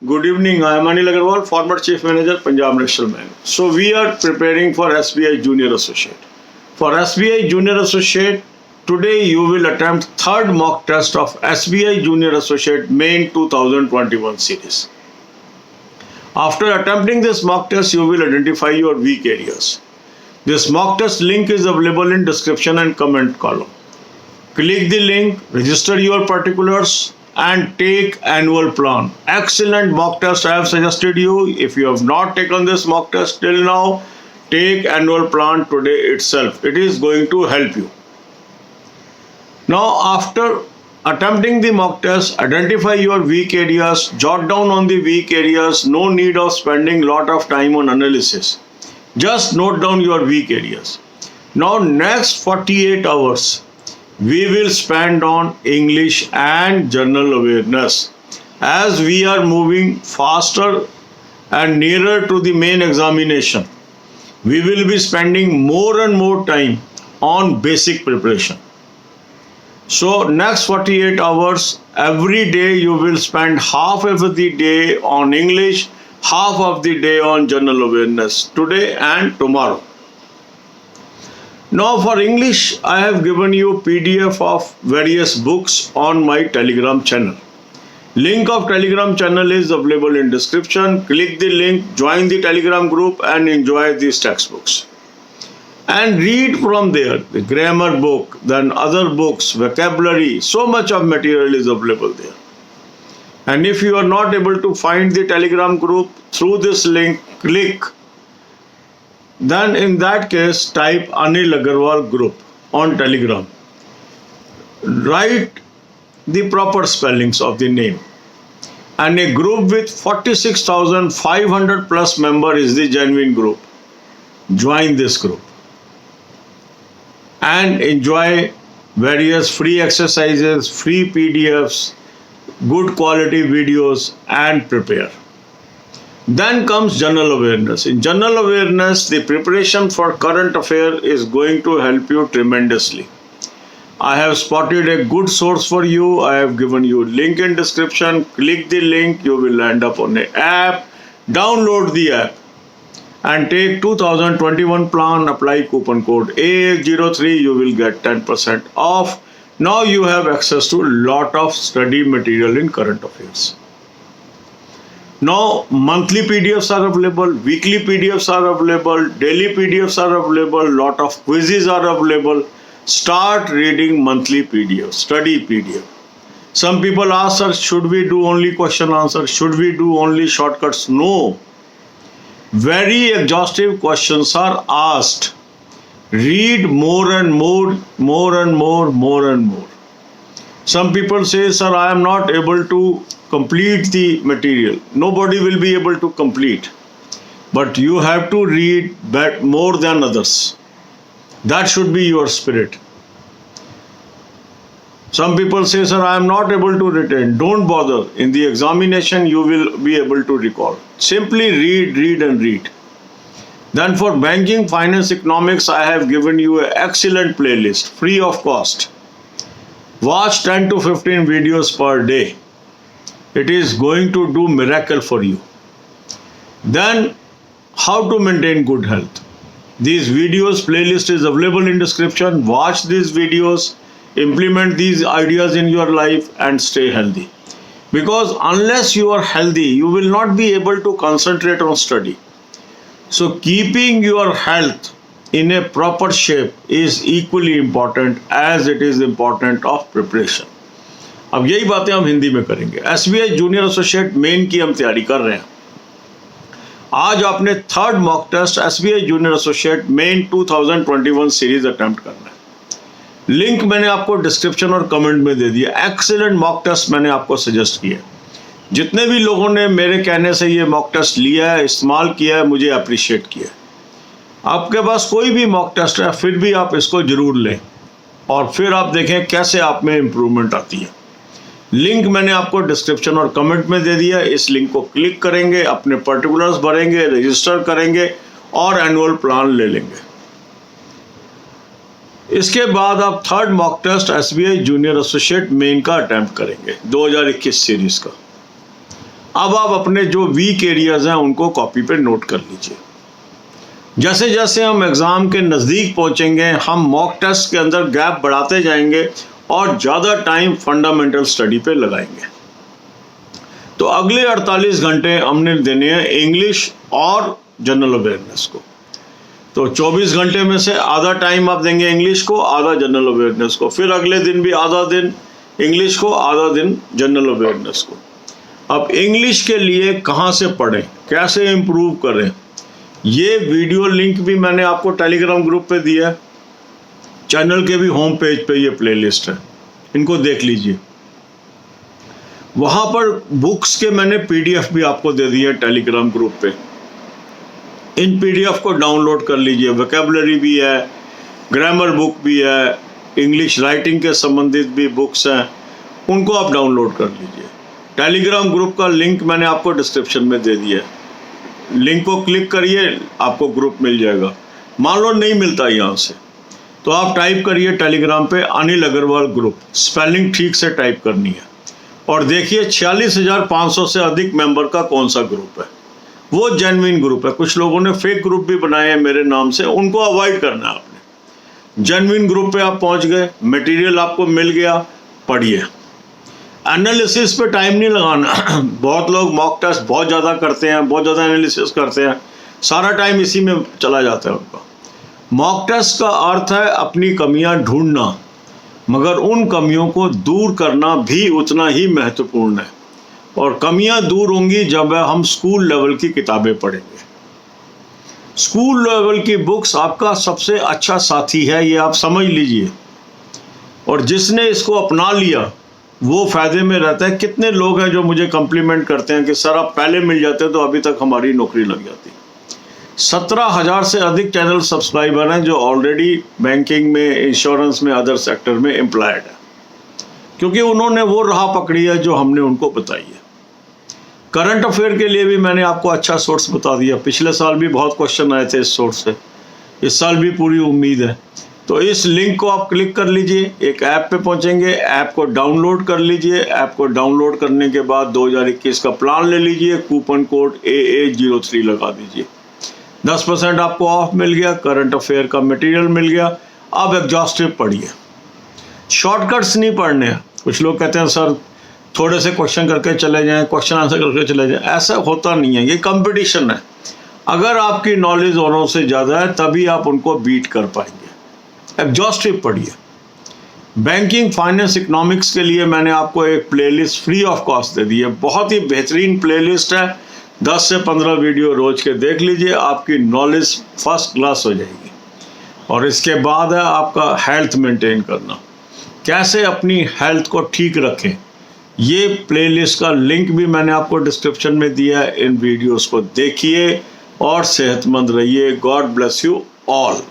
Good evening. I am Anil Agarwal, former Chief Manager, Punjab National Bank. So we are preparing for SBI Junior Associate. For SBI Junior Associate, today you will attempt third mock test of SBI Junior Associate Main 2021 series. After attempting this mock test, you will identify your weak areas. This mock test link is available in description and comment column. Click the link, register your particulars and take annual plan. Excellent mock test I have suggested you. If you have not taken this mock test till now, take annual plan today itself. It is going to help you. Now after attempting the mock test, identify your weak areas, jot down on the weak areas. No need of spending lot of time on analysis. Just note down your weak areas. Now next 48 hours, we will spend on English and general awareness. As we are moving faster and nearer to the main examination, we will be spending more and more time on basic preparation. So next 48 hours, every day you will spend half of the day on English, half of the day on general awareness, today and tomorrow. Now for English, I have given you PDF of various books on my Telegram channel. Link of Telegram channel is available in description. Click the link, join the Telegram group and enjoy these textbooks. And read from there, the grammar book, then other books, vocabulary, so much of material is available there. And if you are not able to find the Telegram group through this link, click. Then in that case, type Anil Agarwal group on Telegram. Write the proper spellings of the name. And a group with 46,500 plus members is the genuine group. Join this group. And enjoy various free exercises, free PDFs, good quality videos and prepare. Then comes general awareness. In general awareness, the preparation for current affair is going to help you tremendously. I have spotted a good source for you. I have given you link in description. Click the link. You will end up on an app. Download the app and take 2021 plan. Apply coupon code AA03. You will get 10% off. Now you have access to a lot of study material in current affairs. Now monthly PDFs are available, weekly PDFs are available, daily PDFs are available, lot of quizzes are available. Start reading monthly PDF, study PDF. Some people ask us, should we do only question answer? Should we do only shortcuts? No. Very exhaustive questions are asked. Read more and more. Some people say, sir, I am not able to complete the material. Nobody will be able to complete. But you have to read more than others. That should be your spirit. Some people say, sir, I am not able to retain. Don't bother. In the examination, you will be able to recall. Simply read and read. Then for banking, finance, economics, I have given you an excellent playlist, free of cost. Watch 10 to 15 videos per day. It is going to do miracle for you. Then how to maintain good health. These videos playlist is available in description. Watch these videos, implement these ideas in your life and stay healthy. Because unless you are healthy, you will not be able to concentrate on study. So keeping your health in a proper shape is equally important as it is important of preparation. अब यही बातें हम हिंदी में करेंगे. SBI junior associate main की हम तैयारी कर रहे हैं. आज आपने third mock test SBI junior associate main 2021 series attempt करना है. लिंक मैंने आपको डिस्क्रिप्शन और कमेंट में दे दिया. एक्सीलेंट मॉक टेस्ट मैंने आपको सजेस्ट किया. जितने भी लोगों ने मेरे कहने से ये मॉक टेस्ट लिया है, इस्तेमाल किया है, मुझे अप्रिशिएट किया. आपके पास कोई भी मॉक टेस्ट है, फिर भी आप इसको जरूर लें और फिर आप देखें कैसे आप में इम्प्रूवमेंट आती है. लिंक मैंने आपको डिस्क्रिप्शन और कमेंट में दे दिया. इस लिंक को क्लिक करेंगे, अपने पर्टिकुलर्स भरेंगे, रजिस्टर करेंगे और एनुअल प्लान ले लेंगे. इसके बाद आप third mock test SBI junior associate main का अटेम्प्ट करेंगे 2021 सीरीज का. अब आप अपने जो वीक एरियाज हैं उनको कॉपी पे नोट कर लीजिए। जैसे जैसे हम एग्ज़ाम के नज़दीक पहुंचेंगे हम मॉक टेस्ट के अंदर गैप बढ़ाते जाएंगे और ज़्यादा टाइम फंडामेंटल स्टडी पे लगाएंगे। तो अगले 48 घंटे हमने देने हैं इंग्लिश और जनरल अवेयरनेस को। तो 24 घंटे में से आधा टाइम आप देंगे इंग्लिश को, आधा जनरल अवेयरनेस को, फिर अगले दिन भी आधा दिन इंग्लिश को, आधा दिन जनरल अवेयरनेस को। अब इंग्लिश के लिए कहाँ से पढ़ें, कैसे इम्प्रूव करें, ये वीडियो लिंक भी मैंने आपको टेलीग्राम ग्रुप पे दिया है। चैनल के भी होम पेज पे ये प्लेलिस्ट है, इनको देख लीजिए। वहाँ पर बुक्स के मैंने PDF भी आपको दे दिए टेलीग्राम ग्रुप पे। इन PDF को डाउनलोड कर लीजिए। वोकैबुलरी भी है, ग्रामर बुक भी है, इंग्लिश राइटिंग के संबंधित भी बुक्स हैं, उनको आप डाउनलोड कर लीजिए। टेलीग्राम ग्रुप का लिंक मैंने आपको डिस्क्रिप्शन में दे दिया है। लिंक को क्लिक करिए, आपको ग्रुप मिल जाएगा। मान लो नहीं मिलता यहाँ से तो आप टाइप करिए टेलीग्राम पे अनिल अग्रवाल ग्रुप, स्पेलिंग ठीक से टाइप करनी है, और देखिए 46,500 से अधिक मेंबर का कौन सा ग्रुप है। वो जेन्युइन ग्रुप है। कुछ लोगों ने फेक ग्रुप भी बनाए हैं मेरे नाम से, उनको अवॉइड करना है आपने। जेन्युइन ग्रुप पे आप पहुंच गए, मटेरियल आपको मिल गया, पढ़िए। एनालिसिस पे टाइम नहीं लगाना। बहुत लोग मॉक टेस्ट बहुत ज़्यादा करते हैं, बहुत ज़्यादा एनालिसिस करते हैं, सारा टाइम इसी में चला जाता है उनका। मॉक टेस्ट का अर्थ है अपनी कमियां ढूंढना, मगर उन कमियों को दूर करना भी उतना ही महत्वपूर्ण है। और कमियां दूर होंगी जब हम स्कूल लेवल की किताबें पढ़ेंगे। स्कूल लेवल की बुक्स आपका सबसे अच्छा साथी है, ये आप समझ लीजिए। और जिसने इसको अपना लिया वो फ़ायदे में रहता है। कितने लोग हैं जो मुझे कम्प्लीमेंट करते हैं कि सर आप पहले मिल जाते तो अभी तक हमारी नौकरी लग जाती। 17,000 से अधिक चैनल सब्सक्राइबर हैं जो ऑलरेडी बैंकिंग में, इंश्योरेंस में, अदर सेक्टर में एम्प्लॉयड है, क्योंकि उन्होंने वो राह पकड़ी है जो हमने उनको बताई है। करंट अफेयर के लिए भी मैंने आपको अच्छा सोर्स बता दिया। पिछले साल भी बहुत क्वेश्चन आए थे इस सोर्स से, इस साल भी पूरी उम्मीद है। तो इस लिंक को आप क्लिक कर लीजिए, एक ऐप पे पहुंचेंगे, ऐप को डाउनलोड कर लीजिए। ऐप को डाउनलोड करने के बाद 2021 का प्लान ले लीजिए, कूपन कोड AA03 लगा दीजिए, 10% आपको ऑफ मिल गया, करंट अफेयर का मटेरियल मिल गया। अब एग्जॉस्टिव पढ़िए, शॉर्टकट्स नहीं पढ़ने हैं। कुछ लोग कहते हैं सर थोड़े से क्वेश्चन करके चले जाएं, क्वेश्चन आंसर करके चले जाएं, ऐसा होता नहीं है। ये कंपटीशन है। अगर आपकी नॉलेज औरों से ज़्यादा है तभी आप उनको बीट कर पाएंगे। एग्जॉस्टिव पढ़िए। बैंकिंग, फाइनेंस, इकोनॉमिक्स के लिए मैंने आपको एक प्लेलिस्ट फ्री ऑफ कॉस्ट दे दी है। बहुत ही बेहतरीन प्लेलिस्ट है। 10 से 15 वीडियो रोज के देख लीजिए, आपकी नॉलेज फर्स्ट क्लास हो जाएगी। और इसके बाद है आपका हेल्थ मेंटेन करना, कैसे अपनी हेल्थ को ठीक रखें। ये प्लेलिस्ट का लिंक भी मैंने आपको डिस्क्रिप्शन में दिया है। इन वीडियोस को देखिए और सेहतमंद रहिए। God bless you all.